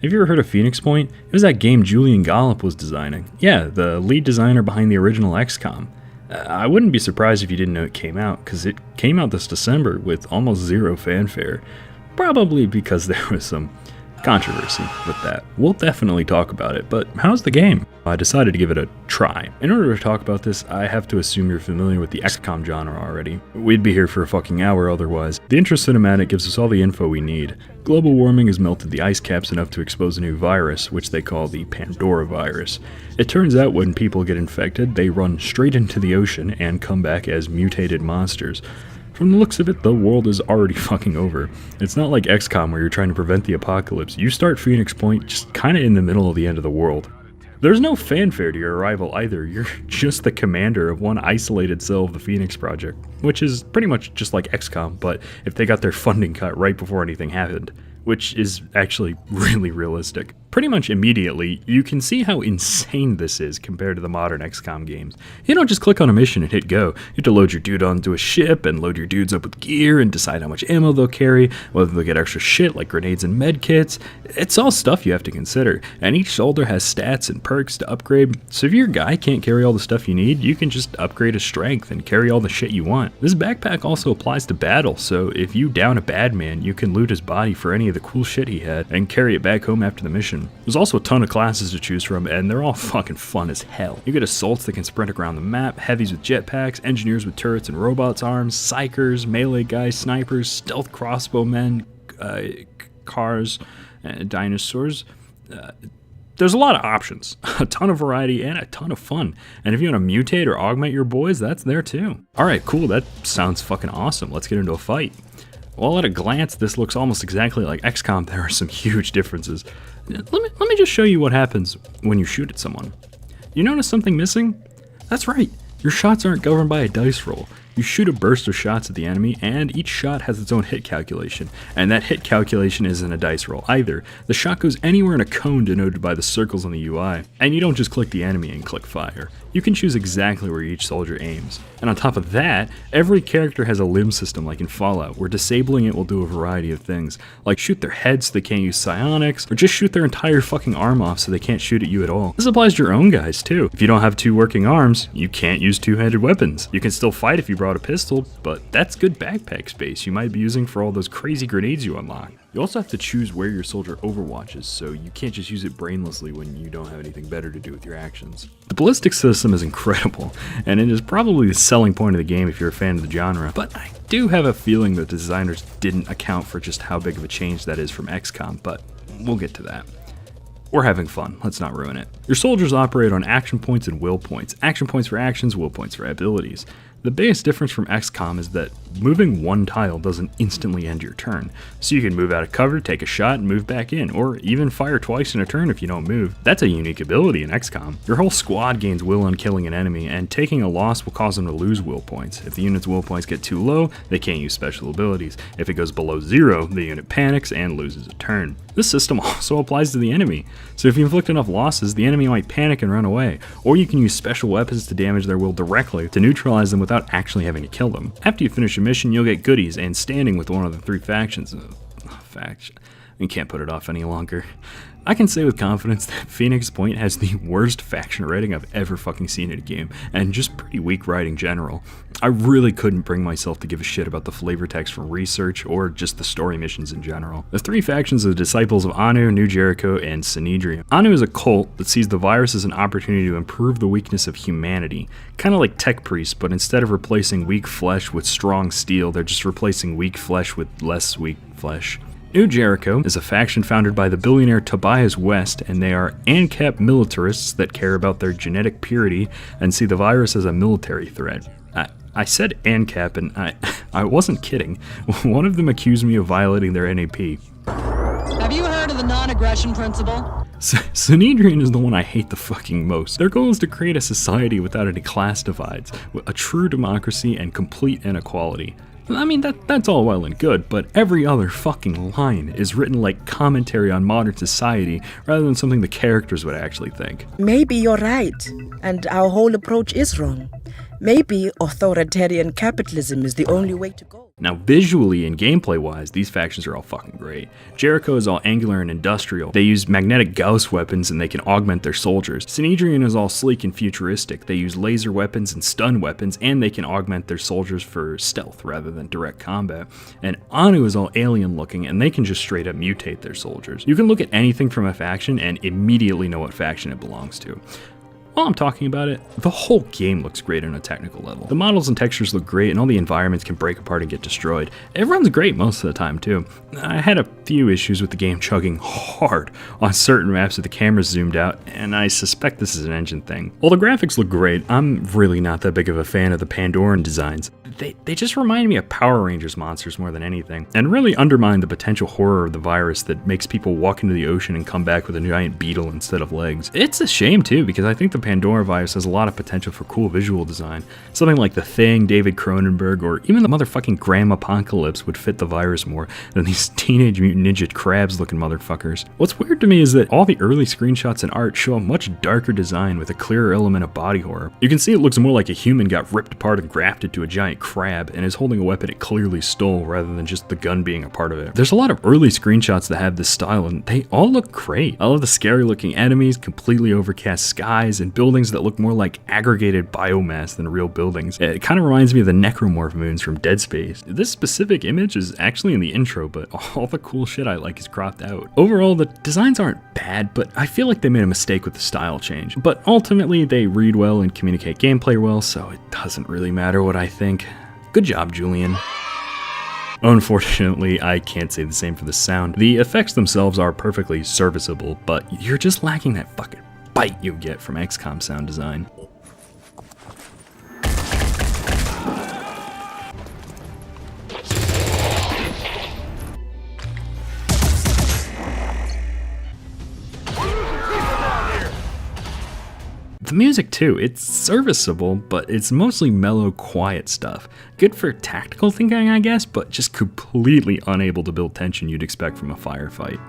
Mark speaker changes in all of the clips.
Speaker 1: Have you ever heard of Phoenix Point? It was that game Julian Gollop was designing. Yeah, the lead designer behind the original XCOM. I wouldn't be surprised if you didn't know it came out, because it came out this December with almost zero fanfare. Probably because there was some controversy with that. We'll definitely talk about it, but how's the game? I decided to give it a try. In order to talk about this, I have to assume you're familiar with the XCOM genre already. We'd be here for a fucking hour otherwise. The intro cinematic gives us all the info we need. Global warming has melted the ice caps enough to expose a new virus, which they call the Pandora virus. It turns out when people get infected, they run straight into the ocean and come back as mutated monsters. From the looks of it, the world is already fucking over. It's not like XCOM where you're trying to prevent the apocalypse. You start Phoenix Point just kinda in the middle of the end of the world. There's no fanfare to your arrival either. You're just the commander of one isolated cell of the Phoenix Project, which is pretty much just like XCOM, but if they got their funding cut right before anything happened, which is actually really realistic. Pretty much immediately, you can see how insane this is compared to the modern XCOM games. You don't just click on a mission and hit go. You have to load your dude onto a ship and load your dudes up with gear and decide how much ammo they'll carry, whether they'll get extra shit like grenades and med kits. It's all stuff you have to consider, and each soldier has stats and perks to upgrade, so if your guy can't carry all the stuff you need, you can just upgrade his strength and carry all the shit you want. This backpack also applies to battle, so if you down a bad man, you can loot his body for any of the cool shit he had and carry it back home after the mission. There's also a ton of classes to choose from, and they're all fucking fun as hell. You get assaults that can sprint around the map, heavies with jetpacks, engineers with turrets and robots' arms, psychers, melee guys, snipers, stealth crossbowmen, cars, dinosaurs. There's a lot of options, a ton of variety, and a ton of fun. And if you want to mutate or augment your boys, that's there too. Alright, cool, that sounds fucking awesome. Let's get into a fight. Well, at a glance, this looks almost exactly like XCOM. There are some huge differences. Let me just show you what happens when you shoot at someone. You notice something missing? That's right, your shots aren't governed by a dice roll. You shoot a burst of shots at the enemy, and each shot has its own hit calculation, and that hit calculation isn't a dice roll either. The shot goes anywhere in a cone denoted by the circles on the UI, and you don't just click the enemy and click fire. You can choose exactly where each soldier aims. And on top of that, every character has a limb system like in Fallout, where disabling it will do a variety of things, like shoot their heads so they can't use psionics, or just shoot their entire fucking arm off so they can't shoot at you at all. This applies to your own guys too. If you don't have two working arms, you can't use two-handed weapons. You can still fight if you brought a pistol, but that's good backpack space you might be using for all those crazy grenades you unlock. You also have to choose where your soldier overwatches, so you can't just use it brainlessly when you don't have anything better to do with your actions. The ballistic system is incredible, and it is probably the selling point of the game if you're a fan of the genre, but I do have a feeling that the designers didn't account for just how big of a change that is from XCOM, but we'll get to that. We're having fun, let's not ruin it. Your soldiers operate on action points and will points. Action points for actions, will points for abilities. The biggest difference from XCOM is that moving one tile doesn't instantly end your turn, so you can move out of cover, take a shot, and move back in, or even fire twice in a turn if you don't move. That's a unique ability in XCOM. Your whole squad gains will on killing an enemy, and taking a loss will cause them to lose will points. If the unit's will points get too low, they can't use special abilities. If it goes below 0, the unit panics and loses a turn. This system also applies to the enemy, so if you inflict enough losses, the enemy might panic and run away, or you can use special weapons to damage their will directly to neutralize them without actually having to kill them. After you finish a mission, you'll get goodies and standing with one of the 3 factions. I can't put it off any longer. I can say with confidence that Phoenix Point has the worst faction writing I've ever fucking seen in a game, and just pretty weak writing in general. I really couldn't bring myself to give a shit about the flavor text from research or just the story missions in general. The 3 factions are the Disciples of Anu, New Jericho, and Sanhedrin. Anu is a cult that sees the virus as an opportunity to improve the weakness of humanity. Kinda like tech priests, but instead of replacing weak flesh with strong steel, they're just replacing weak flesh with less weak flesh. New Jericho is a faction founded by the billionaire Tobias West, and they are ANCAP militarists that care about their genetic purity and see the virus as a military threat. I said ANCAP, and I wasn't kidding. One of them accused me of violating their NAP.
Speaker 2: Have you heard of the non-aggression principle?
Speaker 1: Sanhedrin is the one I hate the fucking most. Their goal is to create a society without any class divides, a true democracy and complete inequality. I mean, that's all well and good, but every other fucking line is written like commentary on modern society rather than something the characters would actually think.
Speaker 3: Maybe you're right, and our whole approach is wrong. Maybe authoritarian capitalism is the only way to go.
Speaker 1: Now, visually and gameplay-wise, these factions are all fucking great. Jericho is all angular and industrial. They use magnetic Gauss weapons and they can augment their soldiers. Synedrian is all sleek and futuristic. They use laser weapons and stun weapons, and they can augment their soldiers for stealth rather than direct combat. And Anu is all alien-looking, and they can just straight up mutate their soldiers. You can look at anything from a faction and immediately know what faction it belongs to. While I'm talking about it, the whole game looks great on a technical level. The models and textures look great, and all the environments can break apart and get destroyed. It runs great most of the time too. I had a few issues with the game chugging hard on certain maps with the cameras zoomed out, and I suspect this is an engine thing. While the graphics look great, I'm really not that big of a fan of the Pandoran designs. They just remind me of Power Rangers monsters more than anything, and really undermine the potential horror of the virus that makes people walk into the ocean and come back with a giant beetle instead of legs. It's a shame too, because I think the Pandora virus has a lot of potential for cool visual design. Something like The Thing, David Cronenberg, or even the motherfucking Graham Apocalypse would fit the virus more than these Teenage Mutant Ninja Crabs looking motherfuckers. What's weird to me is that all the early screenshots and art show a much darker design with a clearer element of body horror. You can see it looks more like a human got ripped apart and grafted to a giant crab and is holding a weapon it clearly stole rather than just the gun being a part of it. There's a lot of early screenshots that have this style and they all look great. I love the scary looking enemies, completely overcast skies, and buildings that look more like aggregated biomass than real buildings. It kind of reminds me of the necromorph moons from Dead Space. This specific image is actually in the intro, but all the cool shit I like is cropped out. Overall, the designs aren't bad, but I feel like they made a mistake with the style change. But ultimately, they read well and communicate gameplay well, so it doesn't really matter what I think. Good job, Julian. Unfortunately, I can't say the same for the sound. The effects themselves are perfectly serviceable, but you're just lacking that fucking bite you get from XCOM sound design. The music too, it's serviceable, but it's mostly mellow, quiet stuff. Good for tactical thinking, I guess, but just completely unable to build tension you'd expect from a firefight.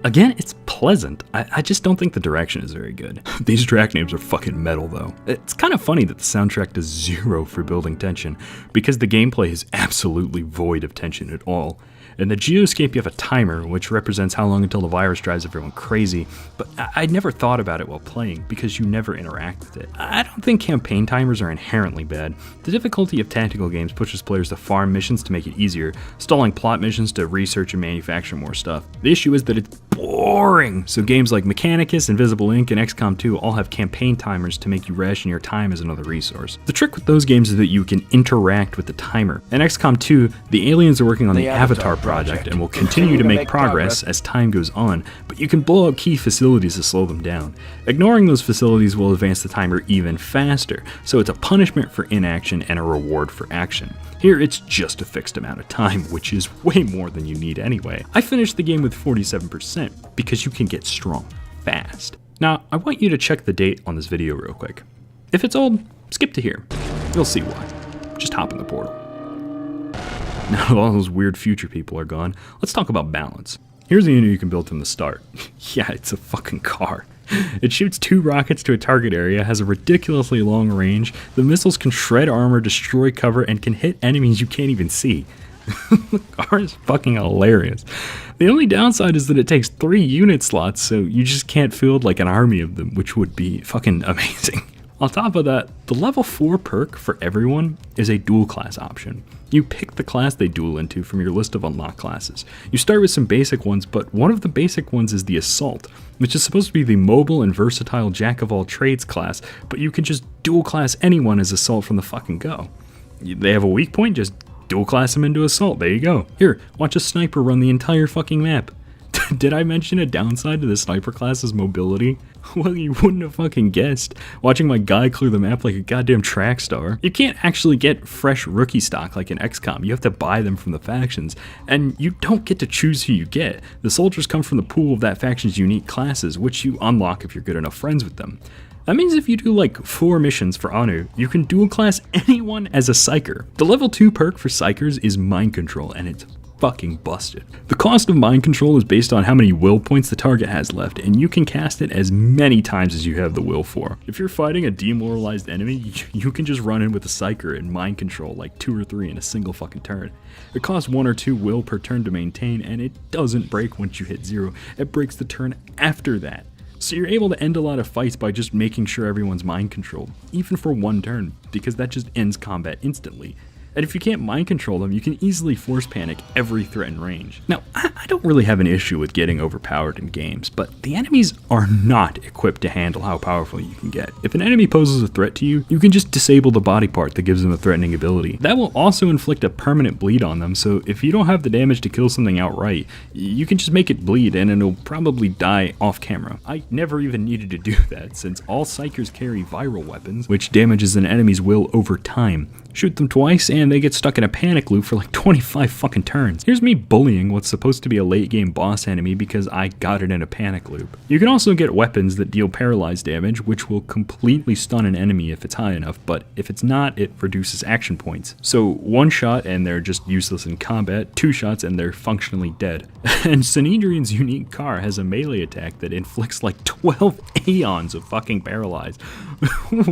Speaker 1: Again, it's pleasant. I just don't think the direction is very good. These track names are fucking metal though. It's kind of funny that the soundtrack does 0 for building tension, because the gameplay is absolutely void of tension at all. In the Geoscape you have a timer, which represents how long until the virus drives everyone crazy, but I never thought about it while playing, because you never interact with it. I don't think campaign timers are inherently bad. The difficulty of tactical games pushes players to farm missions to make it easier, stalling plot missions to research and manufacture more stuff. The issue is that it's boring, so games like Mechanicus, Invisible Ink, and XCOM 2 all have campaign timers to make you ration your time as another resource. The trick with those games is that you can interact with the timer. In XCOM 2, the aliens are working on the Avatar project and will continue to make progress as time goes on, but you can blow up key facilities to slow them down. Ignoring those facilities will advance the timer even faster, so it's a punishment for inaction and a reward for action. Here it's just a fixed amount of time, which is way more than you need anyway. I finished the game with 47% because you can get strong fast. Now, I want you to check the date on this video real quick. If it's old, skip to here. You'll see why. Just hop in the portal. Now that all those weird future people are gone, let's talk about balance. Here's a unit you can build from the start. Yeah, it's a fucking car. It shoots 2 rockets to a target area, has a ridiculously long range, the missiles can shred armor, destroy cover, and can hit enemies you can't even see. The car is fucking hilarious. The only downside is that it takes 3 unit slots, so you just can't field like an army of them, which would be fucking amazing. On top of that, the level 4 perk for everyone is a dual class option. You pick the class they duel into from your list of unlocked classes. You start with some basic ones, but one of the basic ones is the Assault, which is supposed to be the mobile and versatile jack of all trades class, but you can just dual class anyone as Assault from the fucking go. They have a weak point, just dual class them into Assault, there you go. Here, watch a sniper run the entire fucking map. Did I mention a downside to the sniper class's mobility? Well, you wouldn't have fucking guessed, watching my guy clear the map like a goddamn track star. You can't actually get fresh rookie stock like in XCOM, you have to buy them from the factions, and you don't get to choose who you get. The soldiers come from the pool of that faction's unique classes, which you unlock if you're good enough friends with them. That means if you do like 4 missions for Anu, you can dual class anyone as a Psyker. The level 2 perk for Psykers is Mind Control, and it's fucking busted. The cost of Mind Control is based on how many will points the target has left, and you can cast it as many times as you have the will for. If you're fighting a demoralized enemy, you can just run in with a Psyker and Mind Control like 2 or 3 in a single fucking turn. It costs 1 or 2 will per turn to maintain, and it doesn't break once you hit 0, it breaks the turn after that. So you're able to end a lot of fights by just making sure everyone's mind controlled, even for 1 turn, because that just ends combat instantly. And if you can't mind control them, you can easily force panic every threat in range. Now, I don't really have an issue with getting overpowered in games, but the enemies are not equipped to handle how powerful you can get. If an enemy poses a threat to you, you can just disable the body part that gives them a threatening ability. That will also inflict a permanent bleed on them, so if you don't have the damage to kill something outright, you can just make it bleed and it'll probably die off camera. I never even needed to do that, since all Psykers carry viral weapons, which damages an enemy's will over time. Shoot them twice and they get stuck in a panic loop for like 25 fucking turns. Here's me bullying what's supposed to be a late game boss enemy because I got it in a panic loop. You can also get weapons that deal paralyzed damage, which will completely stun an enemy if it's high enough, but if it's not, it reduces action points. So 1 shot and they're just useless in combat, 2 shots and they're functionally dead. And Sanhedrian's unique car has a melee attack that inflicts like 12 aeons of fucking paralyzed.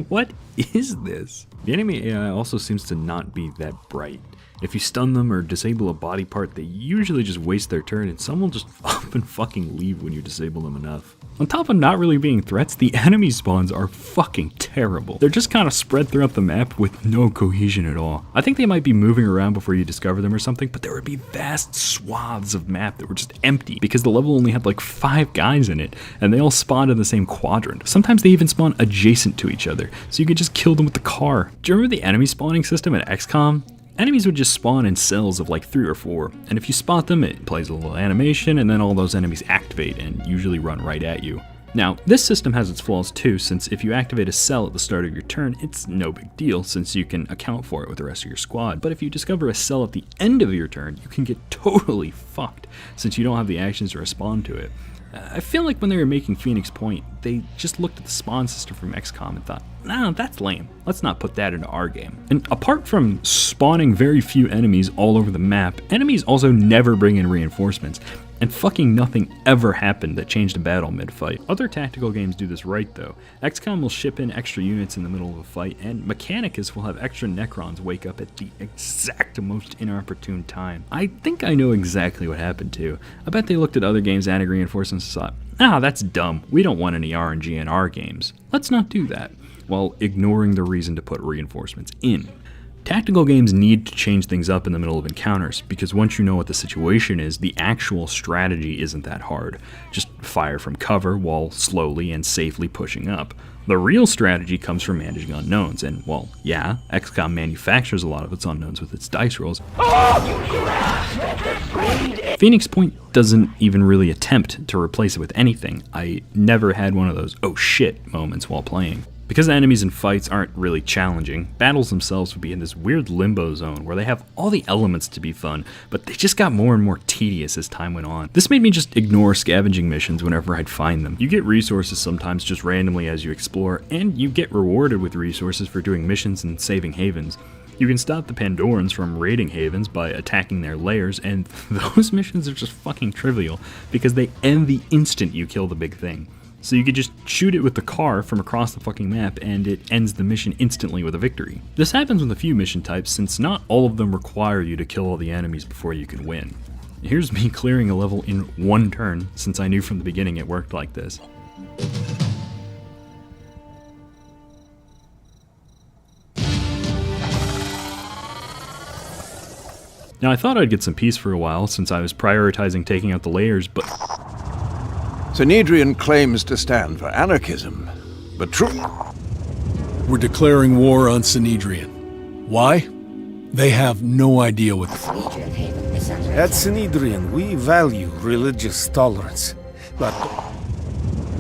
Speaker 1: What is this? The enemy AI also seems to not be that bright. If you stun them or disable a body part, they usually just waste their turn and some will just up and fucking leave when you disable them enough. On top of not really being threats, the enemy spawns are fucking terrible. They're just kind of spread throughout the map with no cohesion at all. I think they might be moving around before you discover them or something, but there would be vast swaths of map that were just empty because the level only had like 5 guys in it and they all spawned in the same quadrant. Sometimes they even spawn adjacent to each other, so you could just kill them with the car. Do you remember the enemy spawning system in XCOM? Enemies would just spawn in cells of like 3 or 4, and if you spot them, it plays a little animation, and then all those enemies activate and usually run right at you. Now, this system has its flaws too, since if you activate a cell at the start of your turn, it's no big deal since you can account for it with the rest of your squad. But if you discover a cell at the end of your turn, you can get totally fucked, since you don't have the actions to respond to it. I feel like when they were making Phoenix Point, they just looked at the spawn system from XCOM and thought, nah, that's lame. Let's not put that into our game. And apart from spawning very few enemies all over the map, enemies also never bring in reinforcements. And fucking nothing ever happened that changed a battle mid-fight. Other tactical games do this right though. XCOM will ship in extra units in the middle of a fight, and Mechanicus will have extra Necrons wake up at the exact most inopportune time. I think I know exactly what happened too. I bet they looked at other games adding reinforcements and thought, ah, that's dumb. We don't want any RNG in our games. Let's not do that. While ignoring the reason to put reinforcements in. Tactical games need to change things up in the middle of encounters, because once you know what the situation is, the actual strategy isn't that hard. Just fire from cover while slowly and safely pushing up. The real strategy comes from managing unknowns, and well, yeah, XCOM manufactures a lot of its unknowns with its dice rolls. Phoenix Point doesn't even really attempt to replace it with anything. I never had one of those oh shit moments while playing. Because the enemies in fights aren't really challenging, battles themselves would be in this weird limbo zone where they have all the elements to be fun, but they just got more and more tedious as time went on. This made me just ignore scavenging missions whenever I'd find them. You get resources sometimes just randomly as you explore, and you get rewarded with resources for doing missions and saving havens. You can stop the Pandorans from raiding havens by attacking their lairs, and those missions are just fucking trivial because they end the instant you kill the big thing. So you could just shoot it with the car from across the fucking map and it ends the mission instantly with a victory. This happens with a few mission types since not all of them require you to kill all the enemies before you can win. Here's me clearing a level in 1 turn since I knew from the beginning it worked like this. Now, I thought I'd get some peace for a while since I was prioritizing taking out the layers, but
Speaker 4: Synedrian claims to stand for anarchism, but true.
Speaker 5: We're declaring war on Synedrian. Why? They have no idea what...
Speaker 6: At Synedrian, we value religious tolerance, but...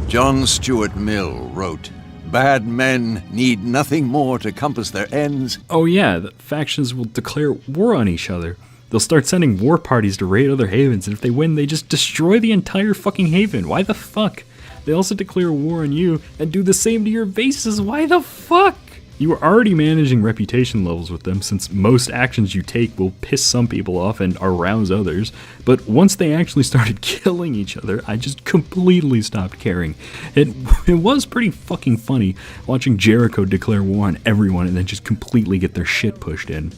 Speaker 4: John Stuart Mill wrote, "Bad men need nothing more to compass their ends."
Speaker 1: oh yeah, the factions will declare war on each other. They'll start sending war parties to raid other havens, and if they win, they just destroy the entire fucking haven. Why the fuck? They also declare war on you and do the same to your bases. Why the fuck? You are already managing reputation levels with them, since most actions you take will piss some people off and arouse others. But once they actually started killing each other, I just completely stopped caring. It was pretty fucking funny watching Jericho declare war on everyone and then just completely get their shit pushed in.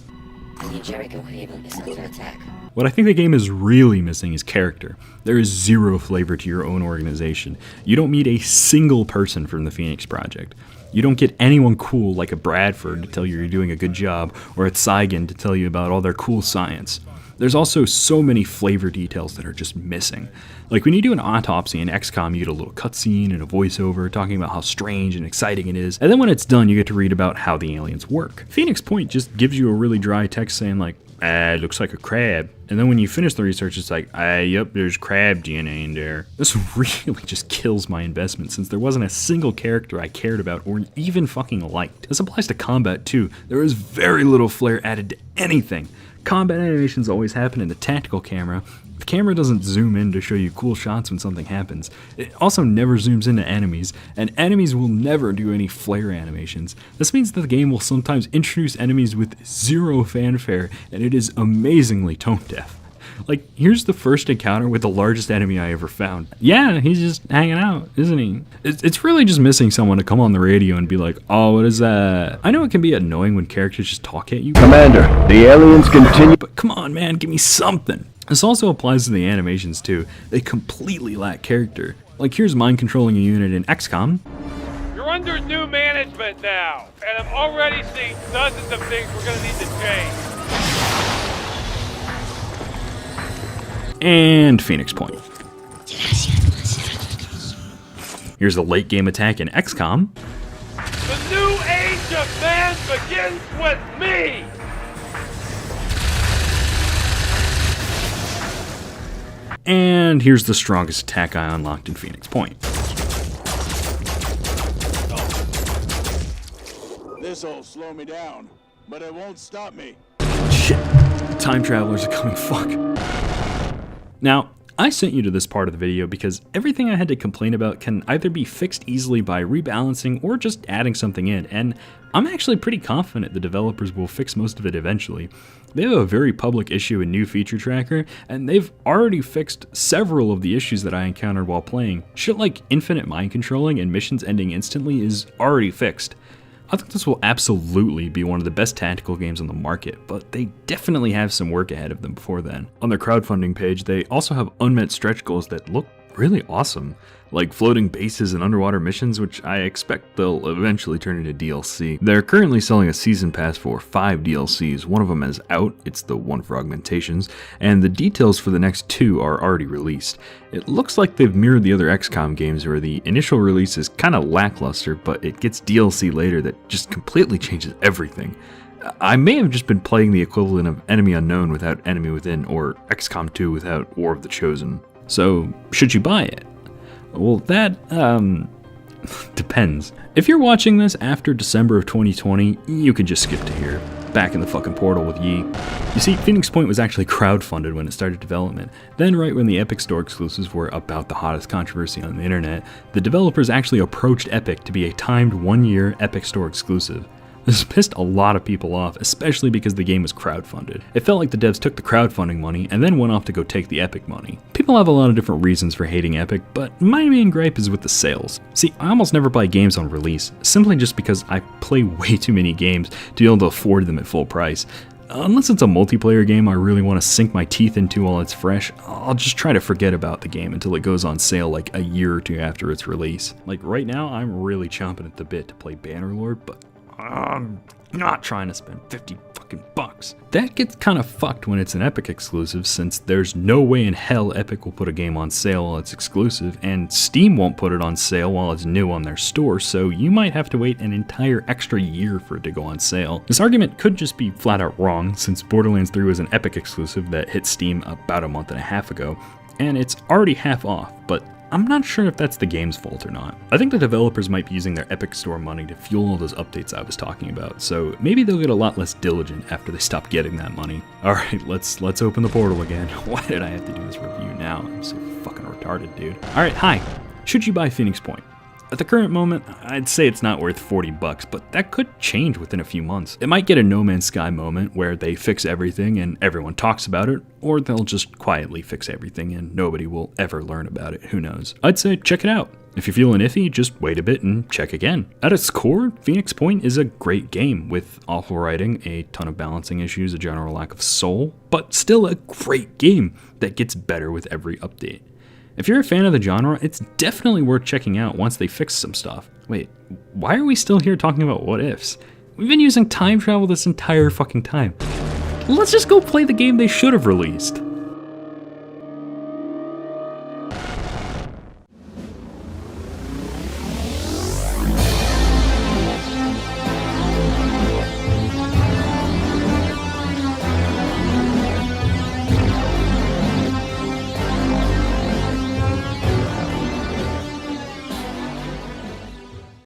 Speaker 7: The Jericho Haven is under attack.
Speaker 1: What I think the game is really missing is character. There is zero flavor to your own organization. You don't meet a single person from the Phoenix Project. You don't get anyone cool like a Bradford to tell you you're doing a good job, or a Zygon to tell you about all their cool science. There's also so many flavor details that are just missing. Like when you do an autopsy in XCOM, you get a little cutscene and a voiceover talking about how strange and exciting it is, and then when it's done, you get to read about how the aliens work. Phoenix Point just gives you a really dry text saying like, it looks like a crab. And then when you finish the research, it's like, yep, there's crab DNA in there. This really just kills my investment, since there wasn't a single character I cared about or even fucking liked. This applies to combat too. There is very little flair added to anything. Combat animations always happen in the tactical camera. The camera doesn't zoom in to show you cool shots when something happens. It also never zooms into enemies, and enemies will never do any flare animations. This means that the game will sometimes introduce enemies with zero fanfare, and it is amazingly tone deaf. Like, here's the first encounter with the largest enemy I ever found. Yeah, he's just hanging out, isn't he? It's really just missing someone to come on the radio and be like, oh, what is that? I know it can be annoying when characters just talk at you.
Speaker 8: Commander, the aliens continue...
Speaker 1: But come on, man, give me something. This also applies to the animations too. They completely lack character. Like, here's mind controlling a unit in XCOM.
Speaker 9: You're under new management now, and I'm already seeing dozens of things we're gonna need to change.
Speaker 1: And Phoenix Point. Here's the late game attack in XCOM.
Speaker 9: The new age of man begins with me!
Speaker 1: And here's the strongest attack I unlocked in Phoenix Point.
Speaker 10: This'll slow me down, but it won't stop me.
Speaker 1: Shit, time travelers are coming, fuck. Now, I sent you to this part of the video because everything I had to complain about can either be fixed easily by rebalancing or just adding something in, and I'm actually pretty confident the developers will fix most of it eventually. They have a very public issue in New Feature Tracker, and they've already fixed several of the issues that I encountered while playing. Shit like infinite mind controlling and missions ending instantly is already fixed. I think this will absolutely be one of the best tactical games on the market, but they definitely have some work ahead of them before then. On their crowdfunding page, they also have unmet stretch goals that look really awesome, like floating bases and underwater missions, which I expect they'll eventually turn into DLC. They're currently selling a season pass for 5 DLCs. One of them is out, it's the one for augmentations, and the details for the next 2 are already released. It looks like they've mirrored the other XCOM games where the initial release is kind of lackluster, but it gets DLC later that just completely changes everything. I may have just been playing the equivalent of Enemy Unknown without Enemy Within, or XCOM 2 without War of the Chosen. So, should you buy it? Well, that, depends. If you're watching this after December of 2020, you can just skip to here. Back in the fucking portal with Yi. You see, Phoenix Point was actually crowdfunded when it started development. Then, right when the Epic Store exclusives were about the hottest controversy on the internet, the developers actually approached Epic to be a timed 1-year Epic Store exclusive. This pissed a lot of people off, especially because the game was crowdfunded. It felt like the devs took the crowdfunding money and then went off to go take the Epic money. People have a lot of different reasons for hating Epic, but my main gripe is with the sales. See, I almost never buy games on release, simply just because I play way too many games to be able to afford them at full price. Unless it's a multiplayer game I really want to sink my teeth into while it's fresh, I'll just try to forget about the game until it goes on sale like a year or two after its release. Like right now, I'm really chomping at the bit to play Bannerlord, but I'm not trying to spend $50 fucking bucks. That gets kind of fucked when it's an Epic exclusive, since there's no way in hell Epic will put a game on sale while it's exclusive, and Steam won't put it on sale while it's new on their store, so you might have to wait an entire extra year for it to go on sale. This argument could just be flat out wrong, since Borderlands 3 was an Epic exclusive that hit Steam about a month and a half ago, and it's already half off, but I'm not sure if that's the game's fault or not. I think the developers might be using their Epic Store money to fuel all those updates I was talking about, so maybe they'll get a lot less diligent after they stop getting that money. Alright, let's open the portal again. Why did I have to do this review now? I'm so fucking retarded, dude. Alright, hi. Should you buy Phoenix Point? At the current moment, I'd say it's not worth $40, but that could change within a few months. It might get a No Man's Sky moment where they fix everything and everyone talks about it, or they'll just quietly fix everything and nobody will ever learn about it, who knows. I'd say check it out. If you're feeling iffy, just wait a bit and check again. At its core, Phoenix Point is a great game with awful writing, a ton of balancing issues, a general lack of soul, but still a great game that gets better with every update. If you're a fan of the genre, it's definitely worth checking out once they fix some stuff. Wait, why are we still here talking about what ifs? We've been using time travel this entire fucking time. Let's just go play the game they should have released.